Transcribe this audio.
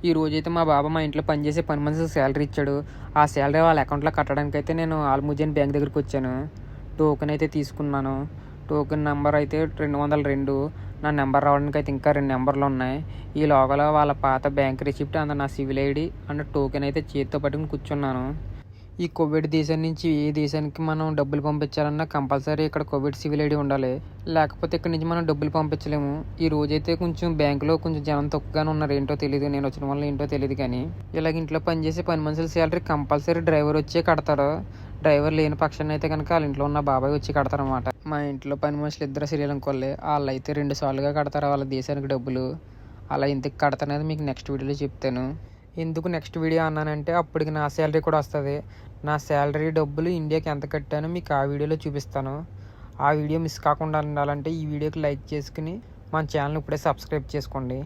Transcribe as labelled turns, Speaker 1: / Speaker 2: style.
Speaker 1: ఈ రోజైతే మా బాబా మా ఇంట్లో పనిచేసే పని మనిషికి శాలరీ ఇచ్చాడు. ఆ శాలరీ వాళ్ళ అకౌంట్లో కట్టడానికైతే నేను ఆల్ముజన్ బ్యాంక్ దగ్గరికి వచ్చాను. టోకెన్ అయితే తీసుకున్నాను. టోకెన్ నెంబర్ అయితే 202. నా నెంబర్ రావడానికి అయితే ఇంకా 2 నెంబర్లు ఉన్నాయి. ఈ లోగల వాళ్ళ పాత బ్యాంక్ రిసిప్ట్ అండ్ నా సివిల్ ఐడి అండ్ టోకెన్ అయితే చేతితో పట్టుకుని కూర్చున్నాను. ఈ కోవిడ్ దేశం నుంచి ఏ దేశానికి మనం డబ్బులు పంపించాలన్నా కంపల్సరీ ఇక్కడ కోవిడ్ సివిల్ ఐడి ఉండాలి. లేకపోతే ఇక్కడ నుంచి మనం డబ్బులు పంపించలేము. ఈ రోజైతే కొంచెం బ్యాంకులో కొంచెం జనం తక్కువగానే ఉన్నారు. ఏంటో తెలియదు, నేను వచ్చిన వల్ల ఏంటో తెలియదు. కానీ ఇలాగ ఇంట్లో పనిచేసే పని మనుషుల శాలరీ కంపల్సరీ డ్రైవర్ వచ్చే కడతారు. డ్రైవర్ లేని పక్షాన్ని అయితే కనుక వాళ్ళ ఇంట్లో ఉన్న బాబాయ్ వచ్చి కడతారనమాట. మా ఇంట్లో పని మనుషులు ఇద్దరు శ్రీలంకోళ్ళే. వాళ్ళు అయితే 2 సార్లుగా కడతారు వాళ్ళ దేశానికి డబ్బులు. అలా ఇంతకు కడతానేది మీకు నెక్స్ట్ వీడియోలో చెప్తాను. ఎందుకు నెక్స్ట్ వీడియో అన్నానంటే అప్పటికి నా శాలరీ కూడా వస్తుంది. నా శాలరీ డబ్బులు ఇండియాకి ఎంత కట్టానో మీకు ఆ వీడియోలో చూపిస్తాను. ఆ వీడియో మిస్ కాకుండా ఉండాలంటే ఈ వీడియోకి లైక్ చేసుకుని మన ఛానల్ ఇప్పుడే సబ్స్క్రైబ్ చేసుకోండి.